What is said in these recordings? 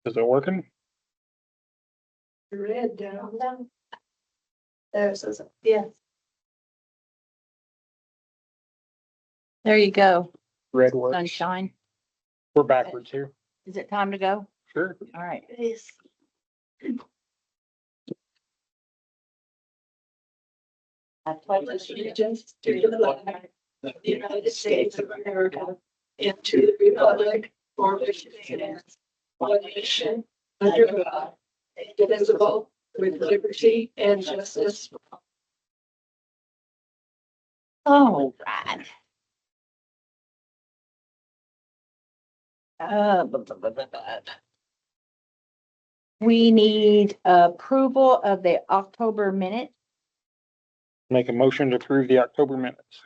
Is it working? Red down. There says, yes. There you go, Red works. sunshine. We're backwards here. Is it time to go? Sure. All right. Yes. I pledge Pledge allegiance to the flag of the United States of America and to the republic for which it stands, one nation, under God, indivisible, with liberty and justice. All right. We need approval of the October minute. Make a motion to approve the October minutes.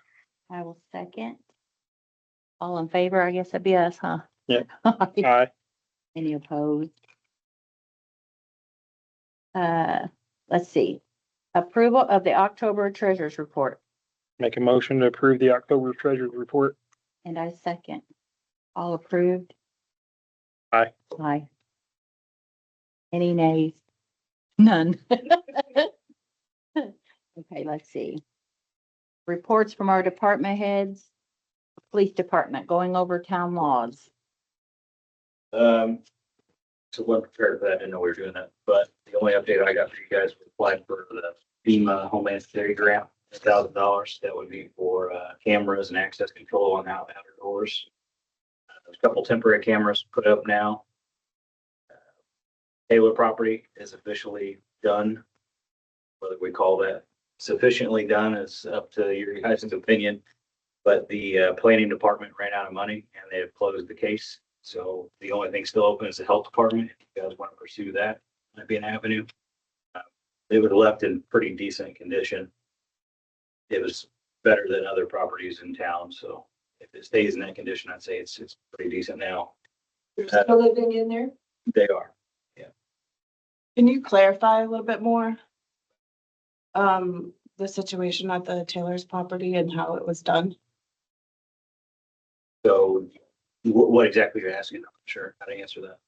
I will second. All in favor, I guess that'd be us, huh? Yeah. Aye. Any opposed? Let's see. Approval of the October treasurer's report, Make a motion to approve the October treasurer's report. and I second. All approved? Aye. Aye. Any nays? None. Okay, let's see. Reports from our department heads. Police department, going over town laws. So wasn't prepared for that, didn't know we were doing that, but the only update I got for you guys was applied for the FEMA Homeland Security grant, $1,000. That would be for cameras and access control on outer doors. There's a couple temporary cameras put up now. Taylor property is officially done. Whether we call that sufficiently done is up to your guys' opinion. But the planning department ran out of money and they have closed the case. So the only thing still open is the health department. If you guys want to pursue that, might be an avenue. It was left in pretty decent condition. It was better than other properties in town. So if it stays in that condition, I'd say it's pretty decent now. You're still living in there? They are. Can you clarify a little bit more? The situation at the Taylor's property and how it was done? So what exactly you're asking? I'm not sure how to answer that.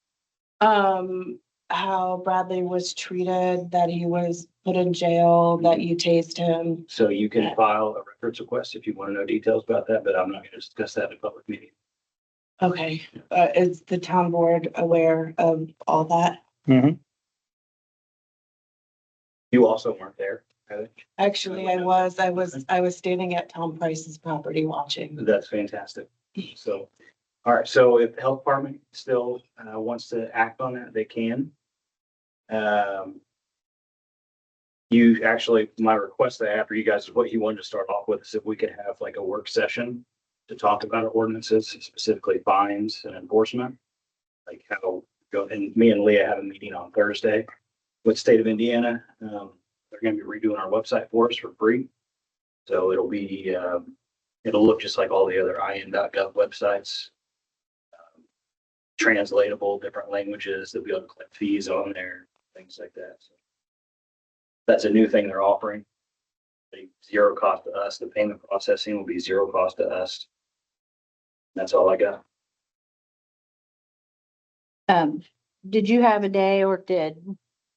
How Bradley was treated, that he was put in jail, that you tased him. So you can file a records request if you want to know details about that, but I'm not going to discuss that in a public meeting. Okay, is the town board aware of all that? Mm-hmm. You also weren't there, Heather. Actually, I was standing at Tom Price's property watching. That's fantastic. So, all right, so if the health department still wants to act on that, they can. You actually, my request that I have for you guys is what you wanted to start off with is if we could have like a work session to talk about our ordinances, specifically fines and enforcement. Like how go, and me and Leah have a meeting on Thursday with state of Indiana. They're going to be redoing our website for us for free. So it'll be, it'll look just like all the other in.gov websites. Translatable, different languages, they'll be able to collect fees on there, things like that. So that's a new thing they're offering. Zero cost to us. The payment processing will be zero cost to us. That's all I got. Did you have a day or did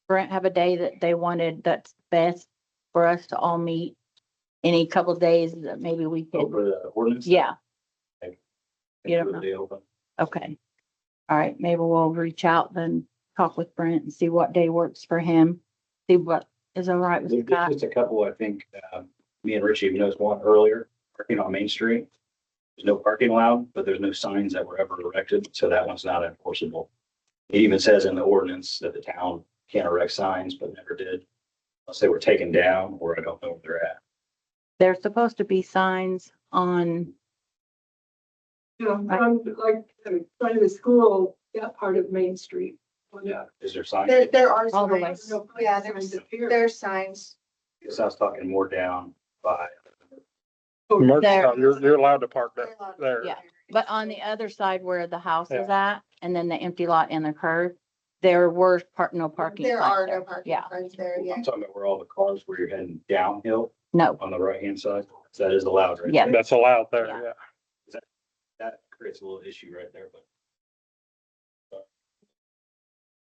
Brent have a day that they wanted that's best for us to all meet? Any couple of days that maybe we could, Over the ordinance. yeah, I You don't think know. we'll be open. okay. All right, maybe we'll reach out then, talk with Brent and see what day works for him. See what is all right with There's Scott. just a couple, I think, me and Richie even noticed one earlier, parking on Main Street. There's no parking allowed, but there's no signs that were ever erected, so that one's not enforceable. It even says in the ordinance that the town can't erect signs, but never did. Unless they were taken down, or I don't know where they're at. There's supposed to be signs on, You know, I'm like, front of the school, that part of Main Street. Yeah, is there signs? There are All the way. signs. Yeah, there's signs. Because I was talking more down by, Merch There. shop, you're allowed to park They're that allowed to there. yeah, but on the other side where the house is at, and then the empty lot and the curb, there were no parking. There signs are there. no parking Yeah, signs there, yeah. I'm talking about where all the cars where you're heading downhill no, on the right-hand side. So that is allowed, right? Yeah. there? That's allowed there, Yeah. yeah. That creates a little issue right there, but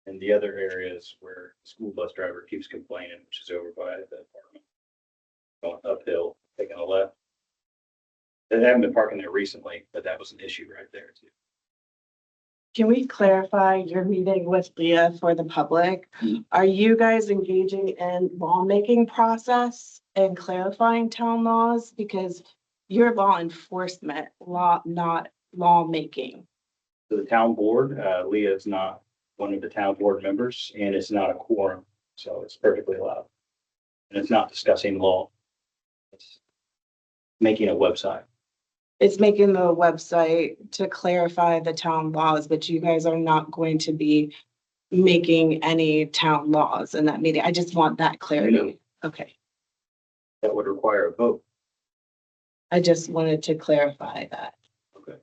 And the other areas where the school bus driver keeps complaining, which is over by the apartment. Going uphill, taking a left. They haven't been parking there recently, but that was an issue right there too. Can we clarify your meeting with Leah for the public? Are you guys engaging in lawmaking process and clarifying town laws? Because you're law enforcement, not lawmaking. So the town board, Leah is not one of the town board members and it's not a quorum, so it's perfectly allowed. And it's not discussing law. It's making a website. It's making the website to clarify the town laws, but you guys are not going to be making any town laws in that meeting. I just want that clarity. Okay, That would require a vote. I just wanted to clarify that. Okay.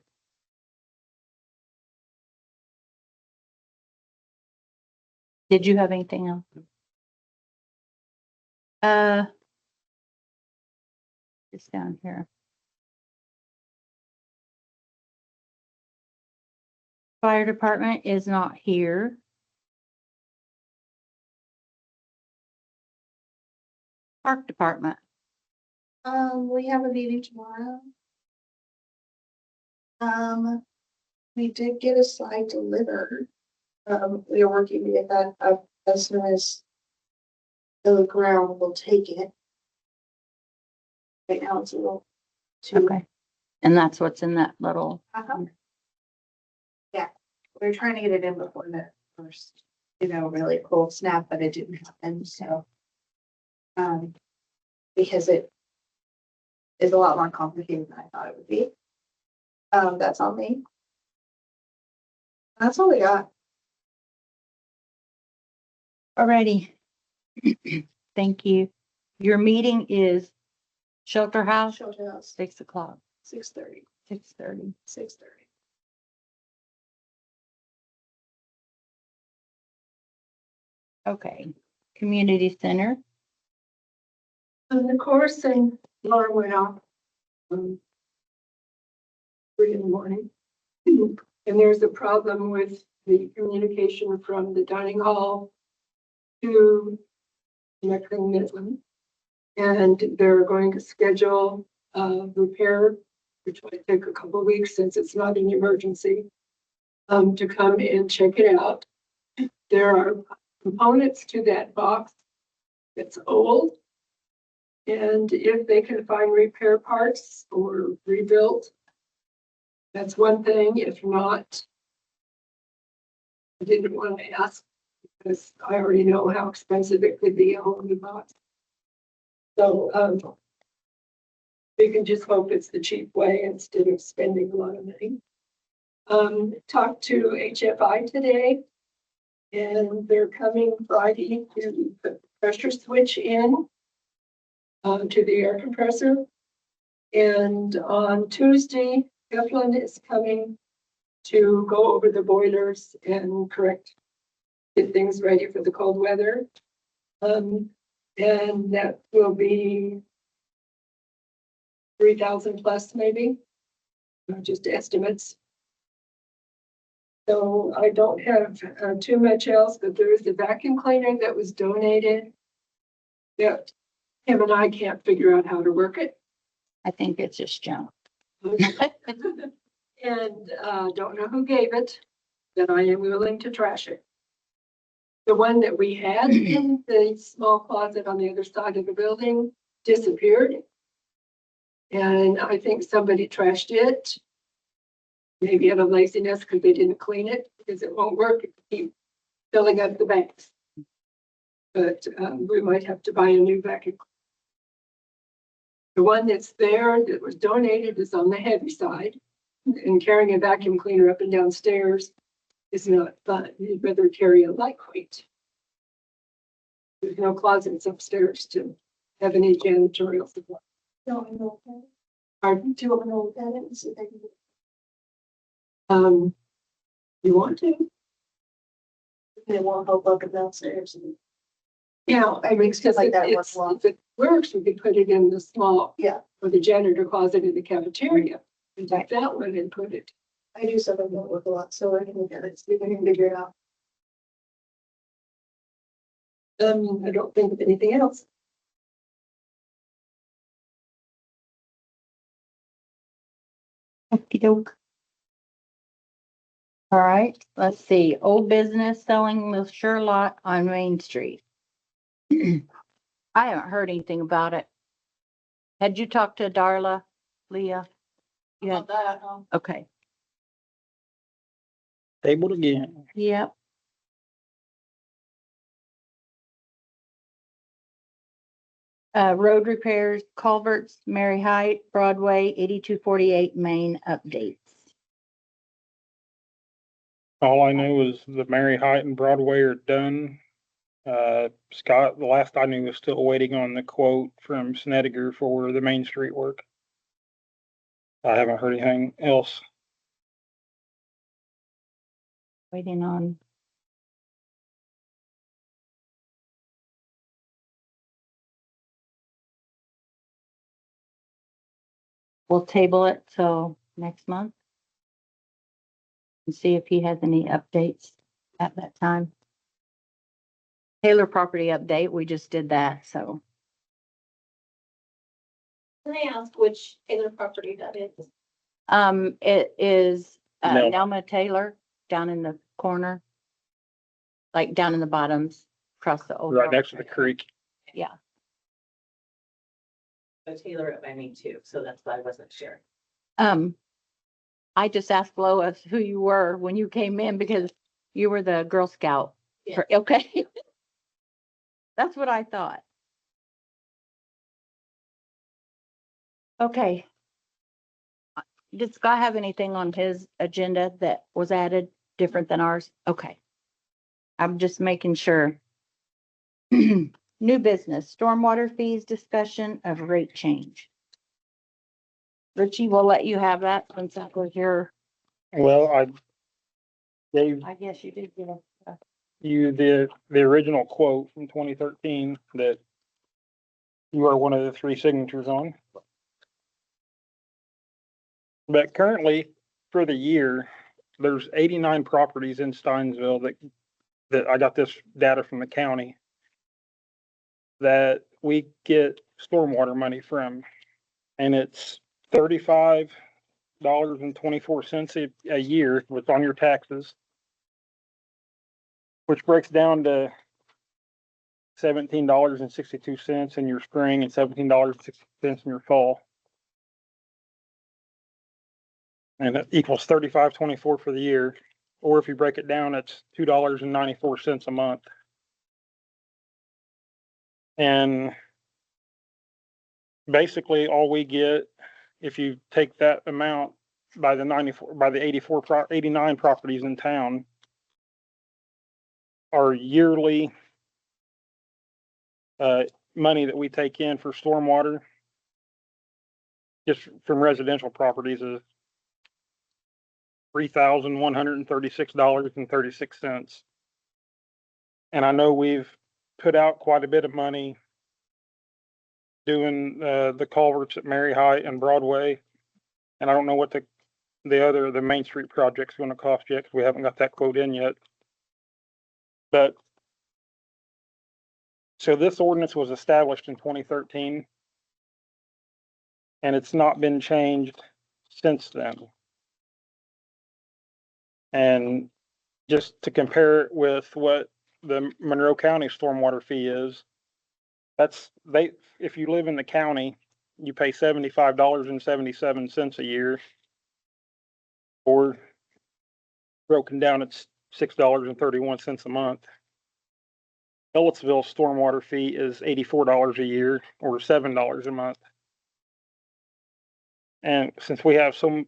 Did you have anything else? It's down here. Fire department is not here. Park department. We have a meeting tomorrow. We did get a slide delivered. We are working to get that up as soon as the ground will take it. Right now it's a little too. Okay. And that's what's in that little, Yeah, we were trying to get it in before the first, really cold snap, but it didn't happen, so. Because it is a lot more complicated than I thought it would be. That's on me. That's all we got. alrighty. Thank you. Your meeting is Shelter House, Shelter House, 6:00, 6:30, 6:30. 6:30. Okay. Community Center. And of course, and alarm went off. 3 in the morning. And there's a problem with the communication from the dining hall to Meckling Midland. And they're going to schedule a repair, which might take a couple of weeks since it's not an emergency, to come and check it out. There are components to that box that's old. And if they can find repair parts or rebuilt, that's one thing. If not, I didn't want to ask because I already know how expensive it could be a whole new box. So, we can just hope it's the cheap way instead of spending a lot of money. Talked to HFI today and they're coming Friday to put the pressure switch in to the air compressor. And on Tuesday, Heflin is coming to go over the boilers and get things ready for the cold weather. And that will be 3,000 plus maybe, just estimates. So I don't have too much else, but there is a vacuum cleaner that was donated that him and I can't figure out how to work it. I think it's just junk. And don't know who gave it, but I am willing to trash it. The one that we had in the small closet on the other side of the building disappeared. And I think somebody trashed it. Maybe out of laziness because they didn't clean it, because it won't work if you keep filling up the banks. But we might have to buy a new vacuum. The one that's there that was donated is on the heavy side, and carrying a vacuum cleaner up and down stairs is not fun. You'd rather carry a lightweight. There's no closets upstairs to have any janitorial supply. Don't know that. Pardon? Do you want to know that and see if I can. You want to? It won't help up downstairs. Yeah, I mean, Makes it like that it's- one. if it works, we could put it in the small. Yeah. Or the janitor closet in the cafeteria. And take that one and put it. I do some of that work a lot, so I can look at it, see if I can figure it out. I don't think of anything else. Okey doke. All right, let's see, old business selling the Sure lot on Main Street. I haven't heard anything about it. Had you talked to Darla, Leah? You had, that, okay, Tabled again. yep. Road repairs, culverts, Mary Height, Broadway, 8248 Main updates. All I knew was the Mary Height and Broadway are done. Scott, the last I knew, was still waiting on the quote from Snedeker for the Main Street work. I haven't heard anything else. Waiting on. We'll table it till next month. And see if he has any updates at that time. Taylor property update, we just did that, so. Can I ask which Taylor property that is? It is, Nelma. Nelma Taylor down in the corner. Like down in the bottoms, across the old. Right next to the creek. So Taylor it by me too, so that's why I wasn't sure. I just asked Lois who you were when you came in because you were the Girl Scout. Okay. That's what I thought. Okay. Did Scott have anything on his agenda that was added different than ours? Okay. I'm just making sure. New business, stormwater fees discussion of rate change. Richie, we'll let you have that since that was your, Well, I gave I guess you did get a. you the original quote from 2013 that you are one of the 3 signatures on. But currently, for the year, there's 89 properties in Steinsville that I got this data from the county that we get stormwater money from, and it's $35.24 a year, what's on your taxes, which breaks down to $17.62 in your spring and $17.60 in your fall. And it equals $35.24 for the year. Or if you break it down, it's $2.94 a month. And basically all we get, if you take that amount by the 89 properties in town, are yearly money that we take in for stormwater, just from residential properties, is $3,136.36. And I know we've put out quite a bit of money doing the culverts at Mary Height and Broadway. And I don't know what the Main Street project's gonna cost yet, because we haven't got that quote in yet. But so this ordinance was established in 2013, and it's not been changed since then. And just to compare it with what the Monroe County stormwater fee is, if you live in the county, you pay $75.77 a year, or broken down, it's $6.31 a month. Ellettsville stormwater fee is $84 a year, or $7 a month. And since we have some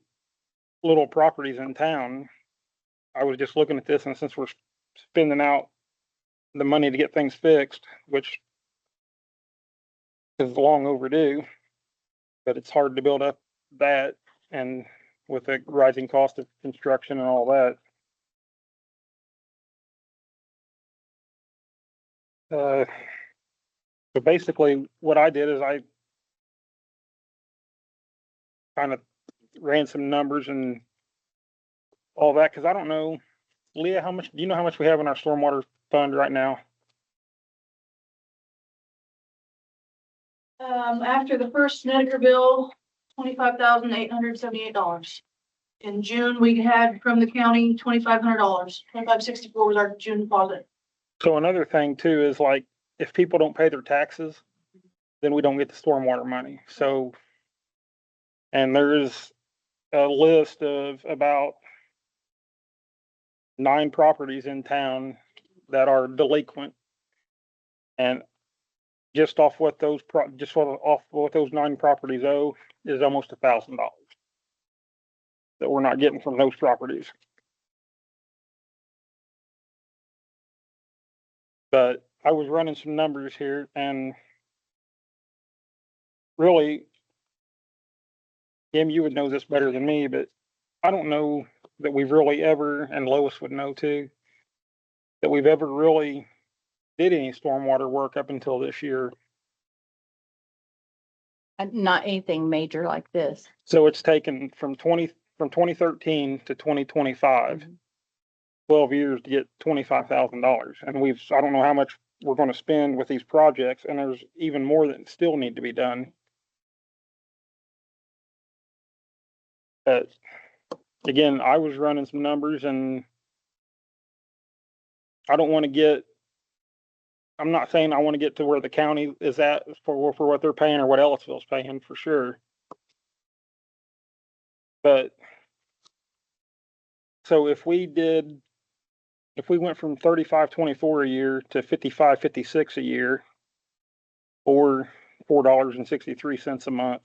little properties in town, I was just looking at this, and since we're spending out the money to get things fixed, which is long overdue, but it's hard to build up that, and with the rising cost of construction and all that. So basically what I did is I kind of ran some numbers and all that, because I don't know, Leah, do you know how much we have in our stormwater fund right now? After the first Snedeker bill, $25,878. In June, we had from the county, $2,500. $2,564 was our June deposit. So another thing too is like, if people don't pay their taxes, then we don't get the stormwater money. So, and there's a list of about 9 properties in town that are delinquent. And just off what those off what those 9 properties owe is almost $1,000 that we're not getting from those properties. But I was running some numbers here and really, Kim, you would know this better than me, but I don't know that we've really ever, and Lois would know too, that we've ever really did any stormwater work up until this year. Not anything major like this. So it's taken from 2013 to 2025, 12 years to get $25,000. And I don't know how much we're going to spend with these projects, and there's even more that still need to be done. But again, I was running some numbers and I'm not saying I want to get to where the county is at for what they're paying or what Ellisville's paying for sure. But so if we went from 35.24 a year to 55.56 a year, or $4.63 a month,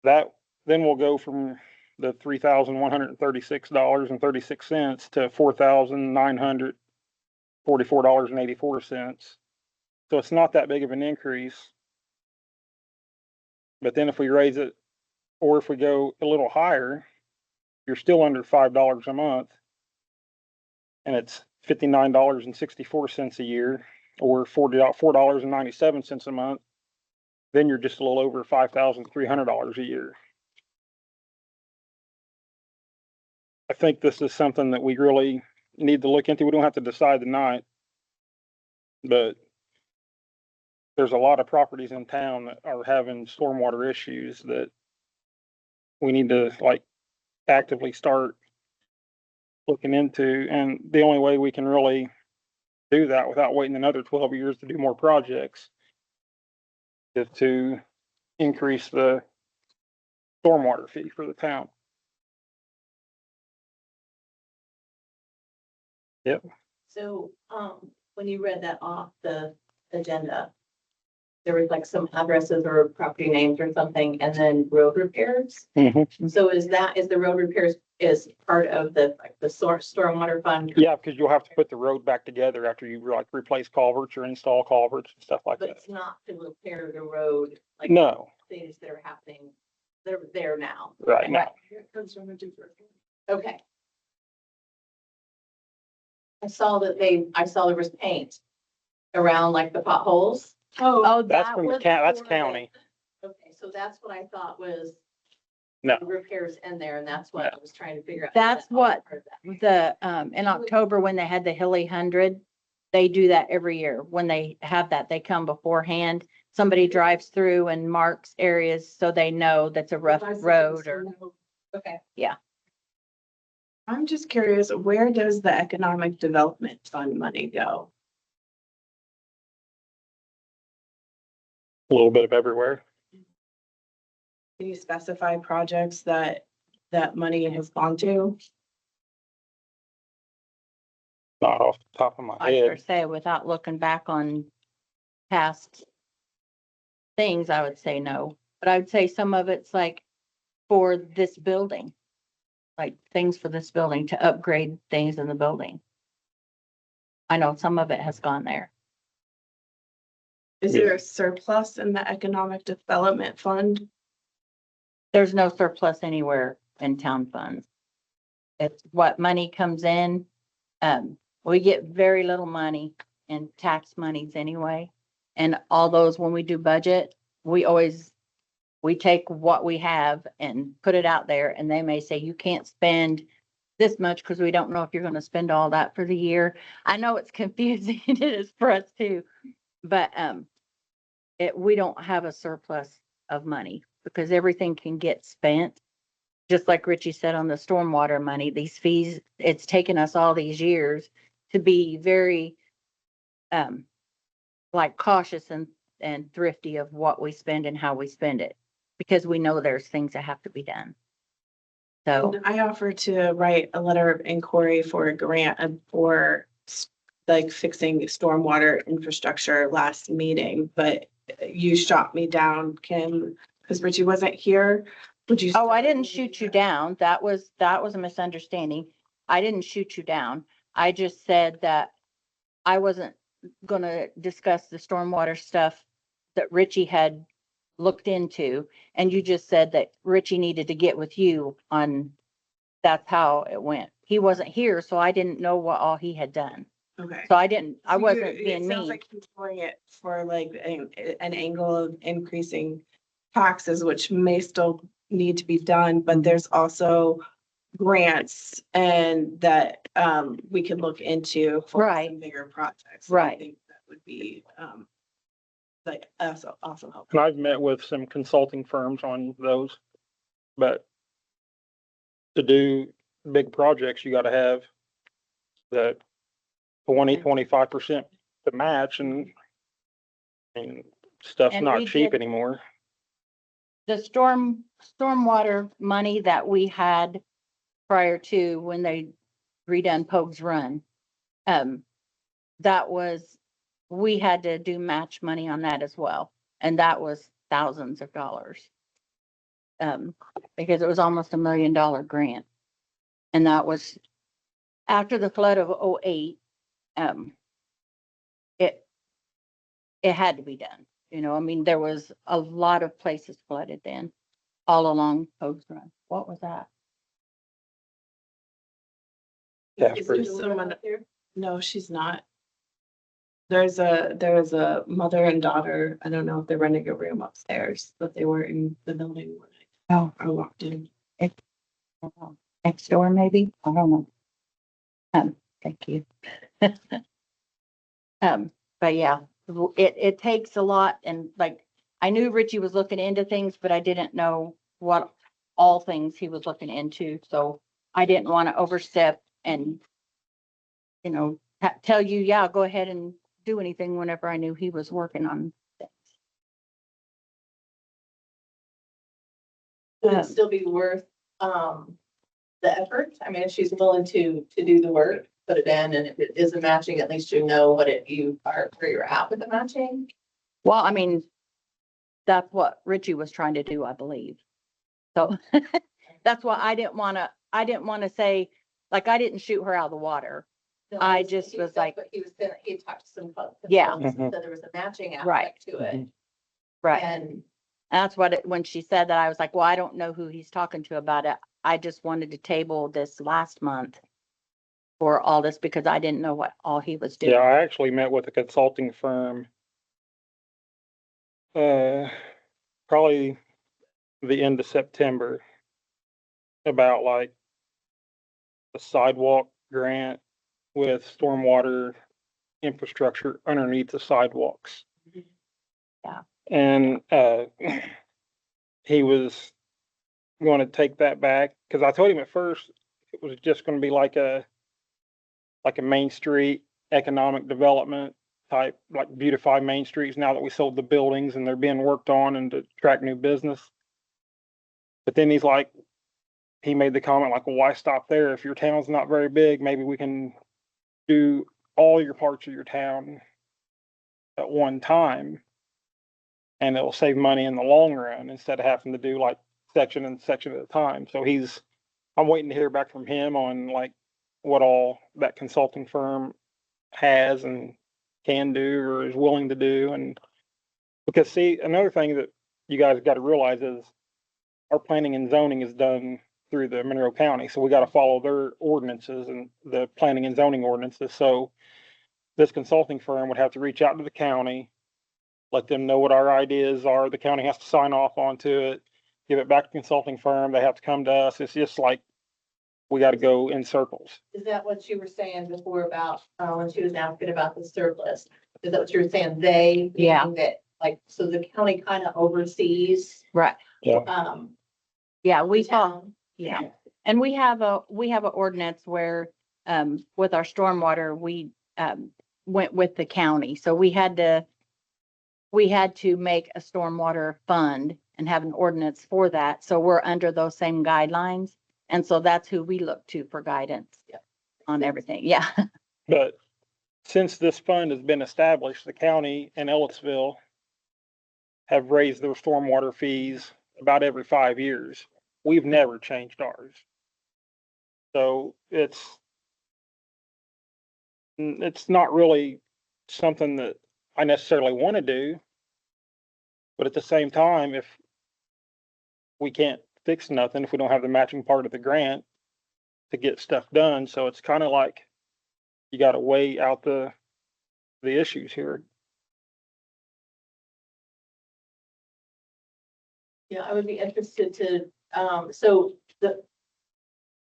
that then we'll go from the $3,136.36 to $4,944.84. So it's not that big of an increase. But then if we raise it, or if we go a little higher, you're still under $5 a month. And it's $59.64 a year, or $4.97 a month. Then you're just a little over $5,300 a year. I think this is something that we really need to look into. We don't have to decide tonight, but there's a lot of properties in town that are having stormwater issues that we need to like actively start looking into. And the only way we can really do that without waiting another 12 years to do more projects is to increase the stormwater fee for the town. Yep. So, when you read that off the agenda, there was like some addresses or property names or something, and then road repairs. Mhm. So is the road repairs is part of the stormwater fund? Yeah, because you'll have to put the road back together after you like replace culverts or install culverts and stuff like But that. it's not to repair the road, like No, things that are happening, they're there now. right now. Okay. I saw there was paint around like the potholes. Oh, That's that from the was, that's for the- county. Okay, so that's what I thought was. No. Repairs in there, and that's what I was trying to figure out. That's Is that what- part of that? in October when they had the Hilly 100, they do that every year. When they have that, they come beforehand. Somebody drives through and marks areas so they know that's a rough road or, Okay. I'm just curious, where does the Economic Development Fund money go? A little bit of everywhere. Can you specify projects that money has gone to? Not off the top of my I per head. se, without looking back on past things, I would say no. But I would say some of it's like for this building, like things for this building to upgrade things in the building. I know some of it has gone there. Is there a surplus in the Economic Development Fund? There's no surplus anywhere in town funds. It's what money comes in. We get very little money in tax monies anyway. And all those, when we do budget, we take what we have and put it out there, and they may say, you can't spend this much because we don't know if you're going to spend all that for the year. I know it's confusing. It is for us too. But, we don't have a surplus of money because everything can get spent. Just like Richie said on the stormwater money, these fees, it's taken us all these years to be very, like cautious and thrifty of what we spend and how we spend it. Because we know there's things that have to be done. So, And I offered to write a letter of inquiry for a grant for like fixing stormwater infrastructure last meeting, but you shot me down, Kim, because Richie wasn't here. Would you? oh, I didn't shoot you down. That was a misunderstanding. I didn't shoot you down. I just said that I wasn't gonna discuss the stormwater stuff that Richie had looked into. And you just said that Richie needed to get with you on, that's how it went. He wasn't here, so I didn't know what all he had done. Okay. So I didn't, I So wasn't it being sounds mean. like he's doing it for like an angle of increasing taxes, which may still need to be done, but there's also grants and that we can look into for Right. some bigger projects. So I Right. think that would be like also helpful. And I've met with some consulting firms on those, but to do big projects, you gotta have the 25% to match and stuff's And not we cheap did- anymore. The stormwater money that we had prior to when they redone Pogues Run, that was, we had to do match money on that as well. And that was thousands of dollars. Because it was almost $1 million grant. And that was after the flood of '08. It had to be done. You know, I mean, there was a lot of places flooded then, all along Pogues Run. What was that? Yeah, Is pretty- there someone- out there? No, she's not. There's a mother and daughter. I don't know if they're renting a room upstairs, but they were in the building when Oh, I walked in. next door maybe? I don't know. Thank you. But yeah, it takes a lot and like, I knew Richie was looking into things, but I didn't know what all things he was looking into, so I didn't want to overstep and, you know, tell you, yeah, go ahead and do anything whenever I knew he was working on things. Would it still be worth, the effort? I mean, if she's willing to do the work, put it in, and if it isn't matching, at least you know you are, where you're at with the matching. Well, I mean, that's what Richie was trying to do, I believe. So that's why I didn't want to say, like, I didn't shoot her out of the water. I just was like- But he was saying, he talked to some folks. Yeah. and So there was a matching Right. aspect to it. Right. And That's what, when she said that, I was like, well, I don't know who he's talking to about it. I just wanted to table this last month for all this because I didn't know what all he was Yeah, doing. I actually met with a consulting firm. Probably the end of September. About like a sidewalk grant with stormwater infrastructure underneath the sidewalks. Yeah. And, he was going to take that back, cause I told him at first it was just gonna be like a Main Street economic development type, like beautify Main Streets now that we sold the buildings and they're being worked on and to attract new business. But then he made the comment like, well, why stop there? If your town's not very big, maybe we can do all your parts of your town at one time. And it'll save money in the long run instead of having to do like section and section at a time. So I'm waiting to hear back from him on like what all that consulting firm has and can do or is willing to do. And because see, another thing that you guys got to realize is our planning and zoning is done through the Monroe County. So we got to follow their ordinances and the planning and zoning ordinances. So this consulting firm would have to reach out to the county, let them know what our ideas are. The county has to sign off onto it, give it back to the consulting firm. They have to come to us. It's just like, we got to go in circles. is that what you were saying before about, when she was asking about the surplus? Is that what you were saying? Yeah. Meaning that like, so the county kind of oversees, Right. the Yeah, we saw, town. yeah. And we have a ordinance where, with our stormwater, we, went with the county. So we had to make a stormwater fund and have an ordinance for that. So we're under those same guidelines. And so that's who we look to for guidance Yep. on everything. Yeah. But since this fund has been established, the county and Ellisville have raised their stormwater fees about every 5 years. We've never changed ours. So it's not really something that I necessarily want to do. But at the same time, if we can't fix nothing, if we don't have the matching part of the grant to get stuff done, so it's kind of like you got to weigh out the issues here. Yeah, I would be interested to, so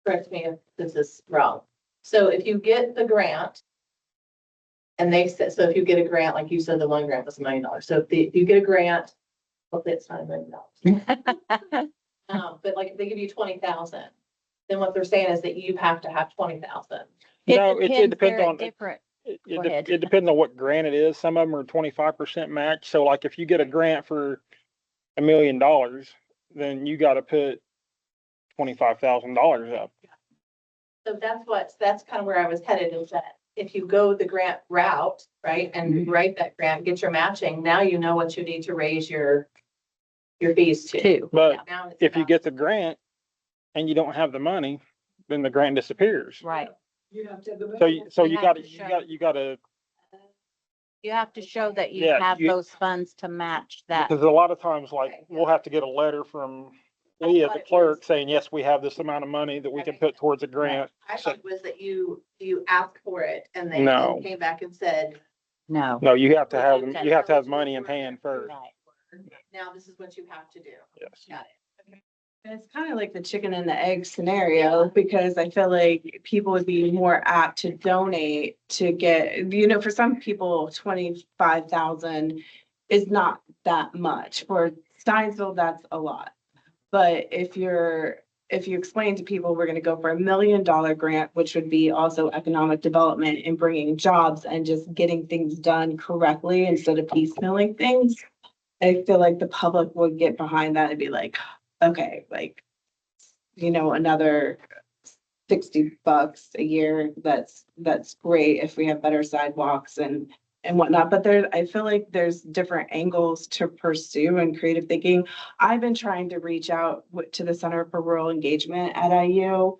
correct me if this is wrong. So if you get the grant and they said, so if you get a grant, like you said, the one grant was $1 million. So if you get a grant, hopefully it's not $1 million. But like if they give you 20,000, then what they're saying is that you have to have 20,000. No, it depends They're at on, different. it Go ahead. it depends on what grant it is. Some of them are 25% match. So like if you get a grant for $1 million, then you got to put $25,000 up. So that's kind of where I was headed, is that if you go the grant route, right, and write that grant, get your matching, now you know what you need to raise your fees to. Two. But Now it's if you about- get the grant and you don't have the money, then the grant disappears. Right. You have to have the. So You you have gotta, to you show- gotta, you gotta, You have to show that you Yeah, have you- those funds to match that. because a lot of times, like, Okay, we'll have to get a letter from Leah, thought the it clerk, was- saying, yes, we have this amount of money that we can put towards a grant. I So, thought it was that you asked for it and they No. came back and said, No. no, you have to Well, have, you you have to have eligible money in for hand first. Right. now this is what you have to do. Yes. Got it. It's kind of like the chicken and the egg scenario, because I feel like people would be more apt to donate to get, for some people, 25,000 is not that much. For Steinsville, that's a lot. But if you explain to people, we're gonna go for $1 million grant, which would be also economic development and bringing jobs and just getting things done correctly instead of piecemealing things, I feel like the public would get behind that and be like, okay, like, another $60 a year, that's great if we have better sidewalks and whatnot. But I feel like there's different angles to pursue and creative thinking. I've been trying to reach out to the Center for Rural Engagement at IU,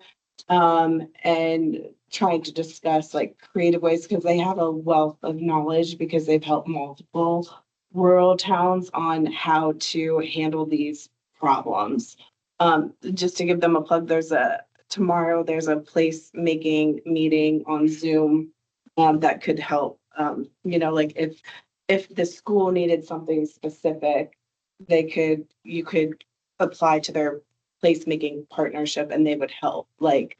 and trying to discuss like creative ways, because they have a wealth of knowledge, because they've helped multiple rural towns on how to handle these problems. Just to give them a plug, tomorrow there's a placemaking meeting on Zoom that could help. Like if the school needed something specific, you could apply to their placemaking partnership and they would help, like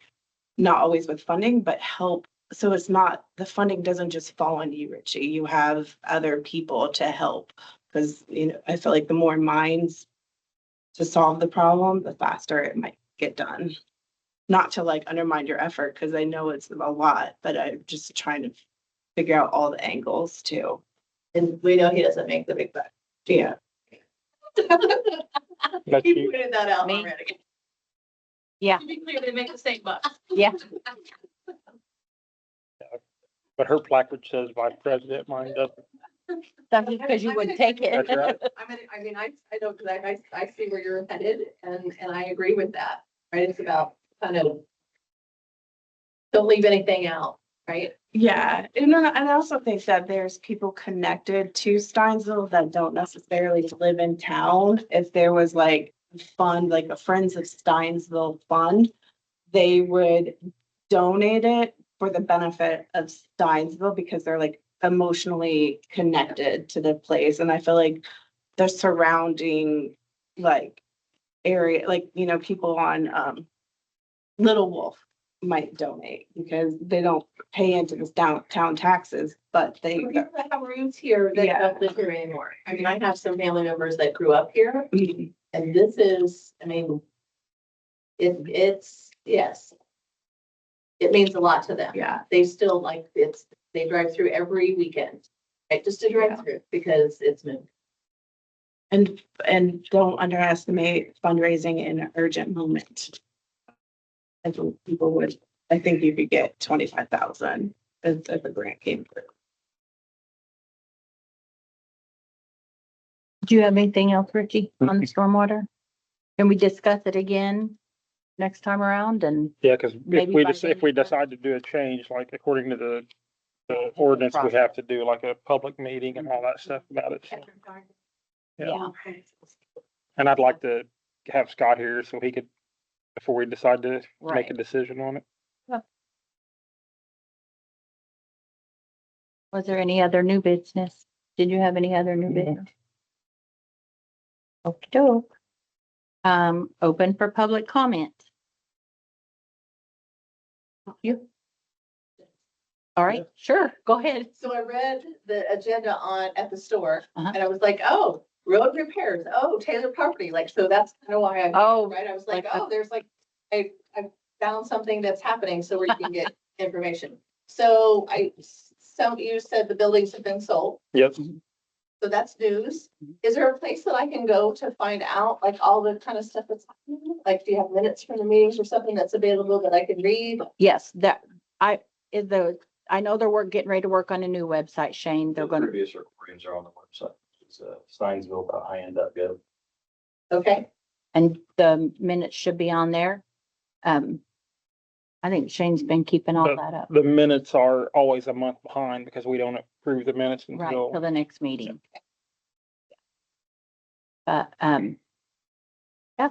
not always with funding, but help. So it's not, the funding doesn't just fall on you, Richie. You have other people to help, because, I feel like the more minds to solve the problem, the faster it might get done. Not to like undermine your effort, because I know it's a lot, but I'm just trying to figure out all the angles too. And we know he doesn't make the big bucks. Yeah. But He you, pointed that out Me? already. Yeah. To be clear, they make the same bucks. Yeah. but her placard says vice president, mine doesn't. That's because you wouldn't take it. That's right. I know, because I see where you're headed and I agree with that, right? It's about kind of don't leave anything out, right? Yeah, and I also think that there's people connected to Steinsville that don't necessarily live in town. If there was like fund, like a Friends of Steinsville fund, they would donate it for the benefit of Steinsville, because they're like emotionally connected to the place. And I feel like the surrounding like area, like, people on Little Wolf might donate, because they don't pay into this downtown taxes, but they. People that have roots here that Yeah. don't live here anymore. I mean, I have some family members that grew up here, Mhm. and this is, I mean, it's, yes. It means a lot to them. Yeah, They still like, they drive through every weekend, right, just to drive through, because it's moved. and don't underestimate fundraising in an urgent moment. And so people would, I think you could get 25,000 if the grant came through. Do you have anything else, Richie, on the stormwater? Can we discuss it again next time around and Yeah, because Maybe by if we then- decide to do a change, like according to the ordinance, we have to do like a public meeting and all that stuff about it. So, yeah, and I'd like to have Scott here so he could, before we decide to make Right. a decision on it. was there any other new business? Did you have any other new No. business? Okey-doke. Open for public comment. You? All right, sure, go ahead. So I read the agenda at the store, Uh-huh. and I was like, oh, road repairs, oh, Taylor property, like, so that's kind of why I. Oh, Right, I was like, like oh, there's like, I found something that's happening, so where you can get information. So you said the buildings have been sold, Yep. so that's news. Is there a place that I can go to find out, like, all the kind of stuff that's happening? Like, do you have minutes from the meetings or something that's available that I can read? yes, I know getting ready to work on a new website, Shane. They're The gonna, previous recordings are on the website. It's steinsville.in.gov. Okay, and the minutes should be on there. I think Shane's been keeping all that up, The minutes are always a month behind because we don't approve the minutes right, till until, the next meeting. But, yeah.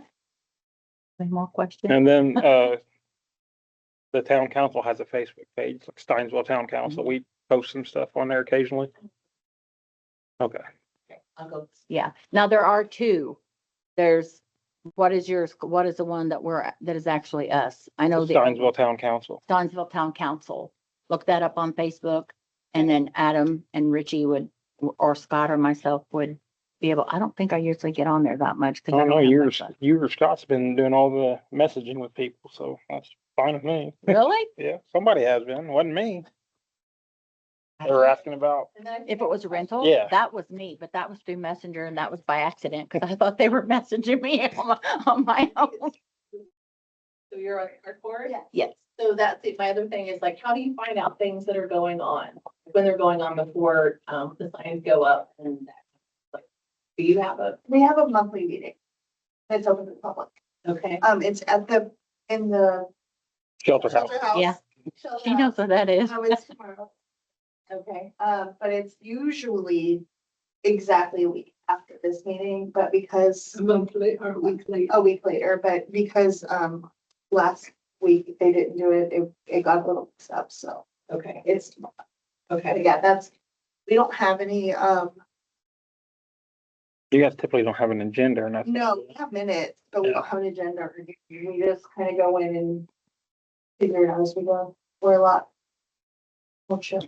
Any more questions? and then, the town council has a Facebook page, like Steinsville Town Council. We post some stuff on there occasionally. Okay. I'll go. Yeah, now there are two. There's, what is yours? What is the one that is actually us? I know the Steinsville Town Council. Steinsville Town Council. Look that up on Facebook, and then Adam and Richie or Scott or myself would be able, I don't think I usually get on there that much. 'cause I don't know, have you or Scott's been doing all the messaging with people, so that's fine with me. Really? Yeah, somebody has been, wasn't me. They were asking about, And then I If it was a rental? Yeah. That was me, but that was through Messenger and that was by accident, because I thought they were messaging me on my own. So you're on our board? Yeah. Yes. So that's it. My other thing is like, how do you find out things that are going on? When they're going on before, the signs go up and that? Like, do you have We have a monthly meeting. It's open to the public. okay. It's in the shelter house. shelter house. Yeah. Shelter She knows house. what that is. It's tomorrow. Okay. But it's usually exactly a week after this meeting, but because. A month later or a week later. A week later, but because, last week they didn't do it, it got a little mixed up, so Okay. it's tomorrow. But Okay. yeah, we don't have any, You guys typically don't have an agenda or nothing. no, we have minutes, but we don't have an agenda or anything. We just kind of go in and figure it out as we go. We're a lot. Well, sure.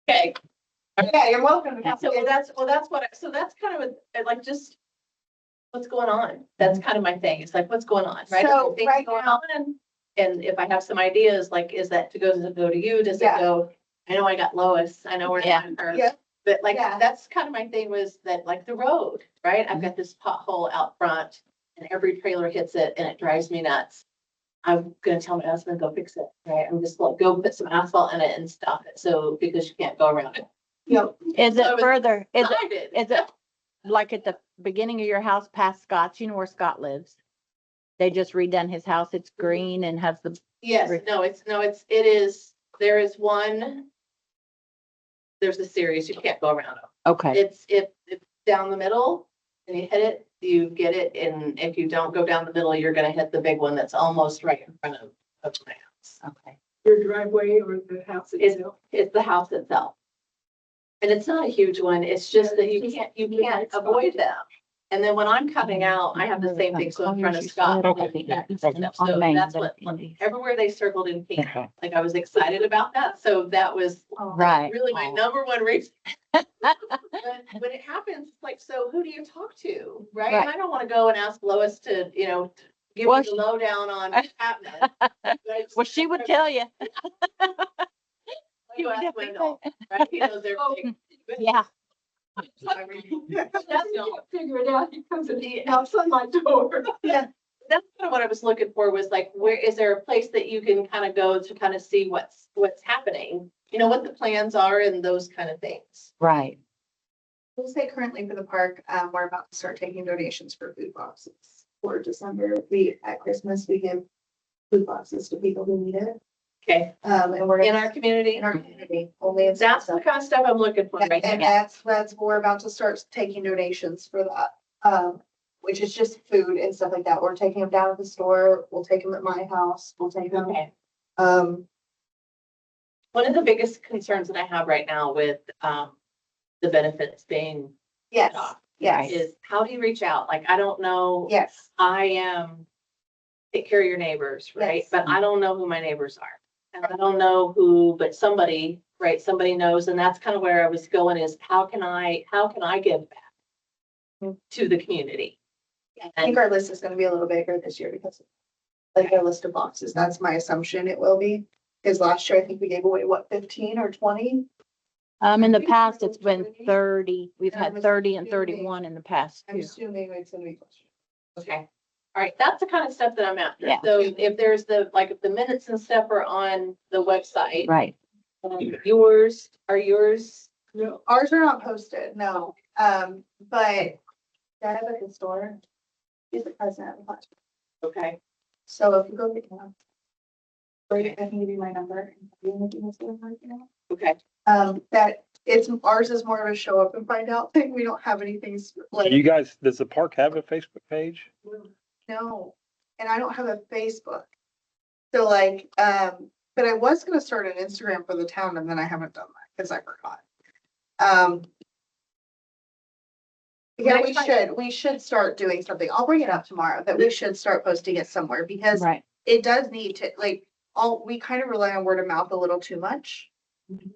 Okay. Yeah, you're welcome. So that's that's kind of like just what's going on. That's kind of my thing. It's like, what's going on, right? So, Things right going now- on. And if I have some ideas, like, does it go to you? Does it Yeah. go? I know I got Lois. I know we're Yeah. not her. Yeah. But like, Yeah. that's kind of my thing was that like the road, right? I've got this pothole out front and every trailer hits it and it drives me nuts. I'm gonna tell my husband, go fix it, right? I'm just like, go put some asphalt in it and stop it. So, because you can't go around it. Yep. Is So it it's further? Is it, Decided. is it like at the beginning of your house past Scott's? You know where Scott lives? They just redone his house. It's green and has the, Yes, it is, there is one. There's a series, you can't go around it. okay, It's down the middle and you hit it, you get it, and if you don't go down the middle, you're gonna hit the big one that's almost right in front of my house. okay. Your driveway or the house itself. It's the house itself. And it's not a huge one, it's just that you can't avoid them. And then when I'm coming out, I have the same thing, so in front of Scott. Okay. So that's what, everywhere they circled in pink, Okay. like I was excited about that, so that was Right. really my number one reason. But when it happens, it's like, so who do you talk to, right? And I don't wanna go and ask Lois to, give Well, me the lowdown on what's happening. But I just- Well, she would tell you. I She go would ask definitely Wendell, right? He knows everything. Yeah. That's not- Figure it out, he comes and he knocks on my door. Yeah, that's kind of what I was looking for, was like, where, is there a place that you can kind of go to kind of see what's happening? What the plans are and those kind of things. Right. We'll say currently for the park, we're about to start taking donations for food boxes for December. At Christmas, we give food boxes to people who need it. Okay, And we're in our community, in our community, only in that's the Salsa. kind of stuff I'm looking for right And now. that's what we're about to start taking donations for that. Which is just food and stuff like that. We're taking them down at the store. We'll take them at my house. We'll take them. Okay. One One of the biggest concerns that I have right now with, the benefits being yes, off yes, is, how do you reach out? Like, I don't know. yes. I am, take care of your neighbors, right? Yes. But I don't know who my neighbors are. And I don't know who, but somebody, right, somebody knows. And that's kind of where I was going, is how can I give back to the community? I think our list is gonna be a little bigger this year because like our list of boxes, that's my assumption it will be. Because last year, I think we gave away, what, 15 or 20? In the think past, we're it's been going to 30. We've Yeah, had Miss 30 and Julie. 31 in the past. I'm assuming it's gonna be closer. Okay. All right, that's the kind of stuff that I'm after. Yeah. So if there's if the minutes and stuff are on the website, Right. yours, are yours? No, ours are not posted, no. But Deb at the store, she's the president of the class. Okay. So if you go to the I can give you my number. Okay. That ours is more of a show up and find out thing. We don't have anything like, You guys, does the park have a Facebook page? no, and I don't have a Facebook. So but I was gonna start an Instagram for the town and then I haven't done that because I forgot. Yeah, we should start doing something. I'll bring it up tomorrow, that we should start posting it somewhere because Right. it does need to, we kind of rely on word of mouth a little too much.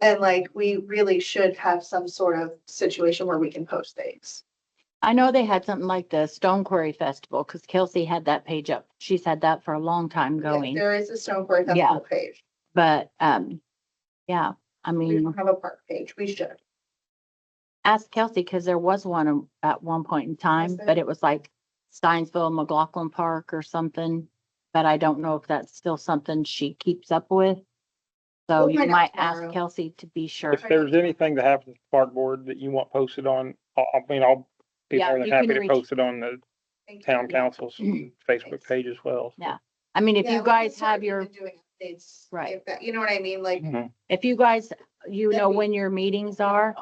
And we really should have some sort of situation where we can post things. I know they had something like the Stone Quarry Festival because Kelsey had that page up. She's had that for a long time Yeah, going. there is a Stone Quarry Yeah. Festival page. But, yeah, I We mean, don't have a park page. We should. ask Kelsey because there was one at one point in time, Was there? but it was like Steinsville, McLaughlin Park or something. But I don't know if that's still something she keeps up with. So We'll you find out might ask tomorrow. Kelsey to be sure. If there's anything that happens at the park board that you want posted on, I'll be Yeah, more than you happy can to reach- post it on the Thank you. town council's Facebook Thanks. page as well. Yeah. I mean, if Yeah, you we can guys start have your, even doing updates, Right. if that- you know what I mean? Mhm. if you guys, you know That'd be- when your meetings are,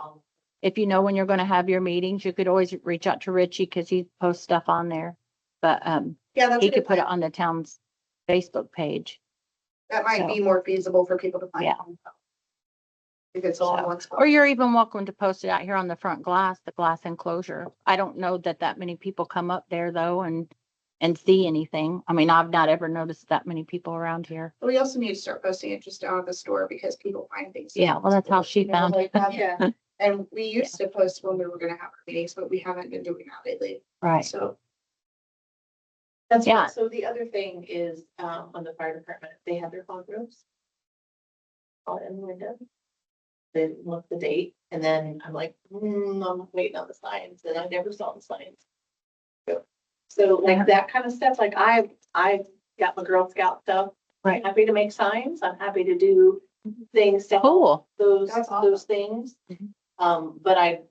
if you know when you're gonna have your meetings, you could always reach out to Richie because he posts stuff on there. But, Yeah, that's he a could good put it plan. on the town's Facebook page. That might be more feasible for people to find. Yeah. If it's all in So- one spot. Or you're even welcome to post it out here on the front glass, the glass enclosure. I don't know that many people come up there though and see anything. I mean, I've not ever noticed that many people around here. We also need to start posting it just down at the store because people find things. Yeah, well, that's how she You know, found like it. that. Yeah. And we used to post when we were gonna have our meetings, but we haven't been doing that lately. Right. So, That's Yeah. right. So the other thing is, on the fire department, they have their fog ropes. All in the window. They look the date and then I'm like, I'm waiting on the signs and I never saw the signs. So like that kind of stuff, like I got my Girl Scout stuff. Right. Happy to make signs. I'm happy to do things to help Cool. That's awesome. those things. Mhm. But I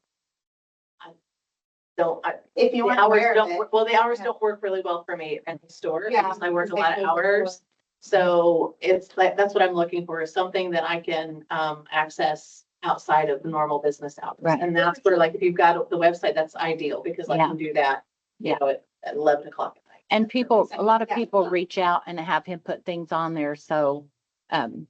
don't, if you the want hours to don't, it, work well, the hours Yeah. don't work really well for me at the store. Yeah, Because I work a because they lot of close the hours. So it's like, that's what I'm looking for, is something that I can, access outside of the normal business hours. Right. And that's where, like, if you've got the website, that's ideal because I Yeah. can do that, Yeah. at 11 o'clock at night. And people, a lot of Yeah. people reach out and have him put things on there. So, the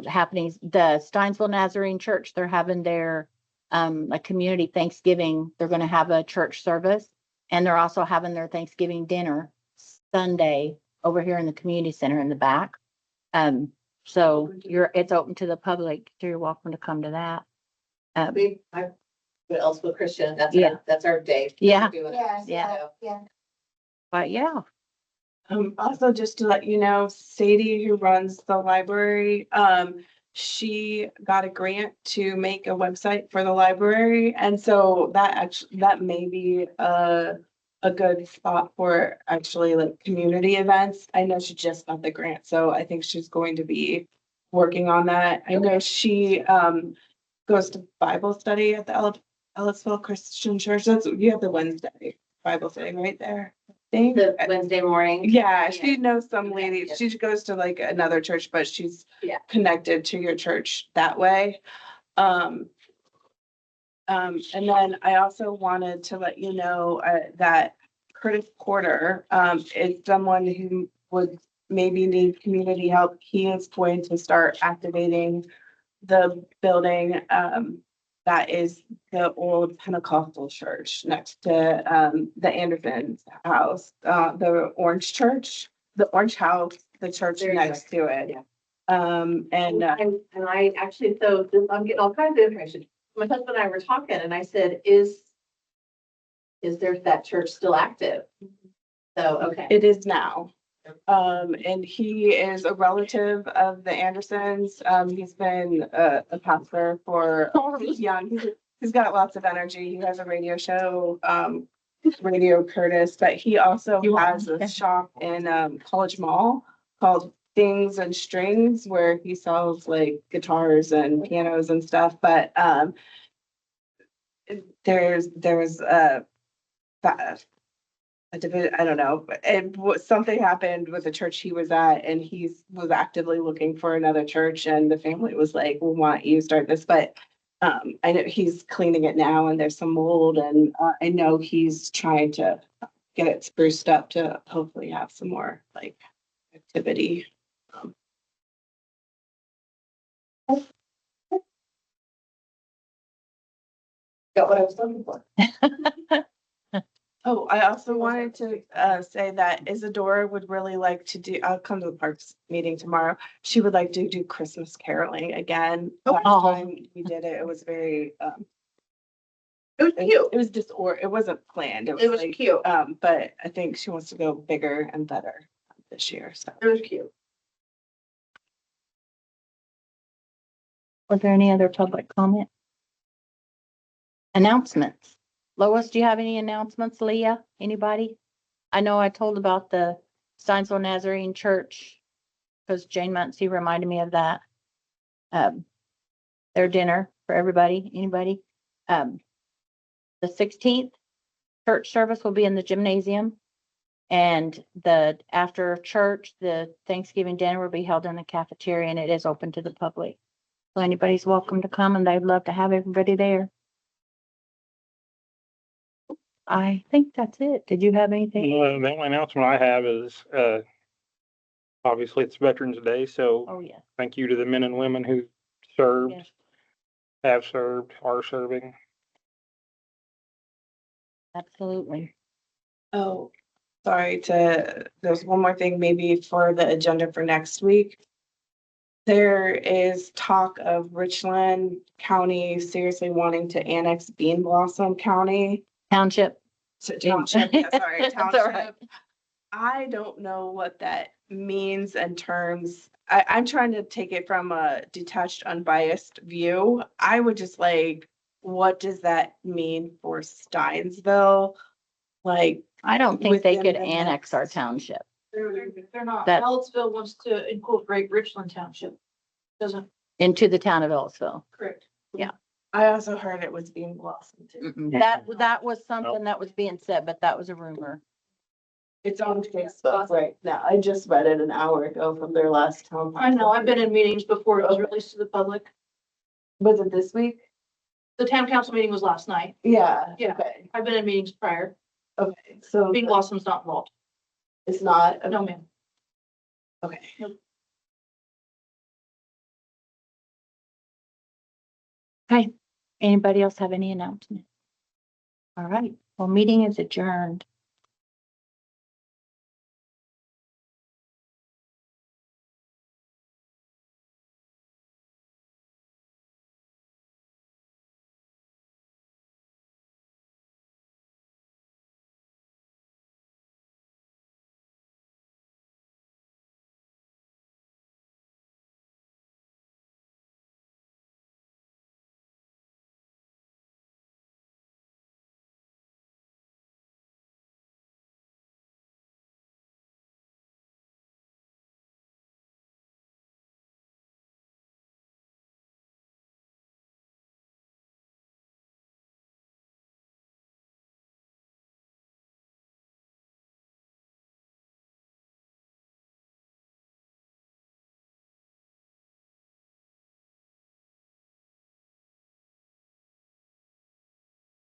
happenings, the Steinsville Nazarene Church, they're having their, a community Thanksgiving. They're going to have a church service. And they're also having their Thanksgiving dinner Sunday over here in the community center in the back. So it's open to the public, so you're welcome to come to that. What else with Christian? Yeah. That's our day. Yeah. Yeah. But yeah, Also just to let you know, Sadie, who runs the library, she got a grant to make a website for the library. And so that may be a good spot for actually like community events. I know she just got the grant, so I think she's going to be working on that. I know she, goes to Bible study at the Ellisville Christian Church. You have the Wednesday Bible study right there. I think. The Wednesday morning. Yeah, she Yeah. knows some lady. Yeah. She goes to like another church, but she's Yeah. connected to your church that way. And then I also wanted to let you know that Curtis Porter is someone who would maybe need community help. He is going to start activating the building that is the old Pentecostal church next to the Anderson's house, the Orange Church, the Orange House, the church There you next to it. Yeah. And And I actually, I'm getting all kinds of information. My husband and I were talking and I said, is there that church still active? So, okay. it is now. And he is a relative of the Andersons. He's been a pastor for, he's young. He's got lots of energy. He has a radio show, Radio Curtis, but he also has a shop in College Mall called Things and Strings, where he sells like guitars and pianos and stuff. But there was I don't know, something happened with the church he was at, and he was actively looking for another church, and the family was like, we want you to start this, but I know he's cleaning it now, and there's some mold, and I know he's trying to get it spruced up to hopefully have some more like activity. Got what I was looking for. Oh, I also wanted to say that Isadora would really like to do, I'll come to the parks meeting tomorrow. She would like to do Christmas caroling again. Last Oh. time we did it, it was very, It was cute. it was it wasn't planned. It was like, cute. but I think she wants to go bigger and better this year, so. It was cute. was there any other public comment? Announcements. Lois, do you have any announcements? Leah, anybody? I know I told about the Steinsville Nazarene Church because Jane Muncie reminded me of that. Their dinner for everybody, anybody. The 16th church service will be in the gymnasium. And after church, the Thanksgiving dinner will be held in the cafeteria, and it is open to the public. So anybody's welcome to come, and they'd love to have everybody there. I think that's it. Did you have anything? The only announcement I have is, obviously it's Veterans Day, so Oh, yeah. thank you to the men and women who served, Yes. have served, are serving. Absolutely. Oh, there's one more thing maybe for the agenda for next week. There is talk of Richland County seriously wanting to annex Bean Blossom County. Township. Township, yeah, sorry, That's all right. township. I don't know what that means in terms, I'm trying to take it from a detached, unbiased view. I would just like, what does that mean for Steinsville? Like, I don't think they Within could the annex our next- township. They're not. That- Ellisville wants to incorporate Richland Township. Doesn't, Into the town of Ellisville. correct. I also heard it was Bean Blossom too. That was something that was being said, but that was a rumor. It's on Facebook right now. I just read it an hour ago from their last town. I know, I've been in meetings before it was released to the public. Was it this week? The town council meeting was last night. Yeah. Yeah. Okay, I've been in meetings prior. okay, so Bean Blossom's not involved. it's not, No, ma'am. okay. Okay. Anybody else have any announcements? All right. Well, meeting is adjourned.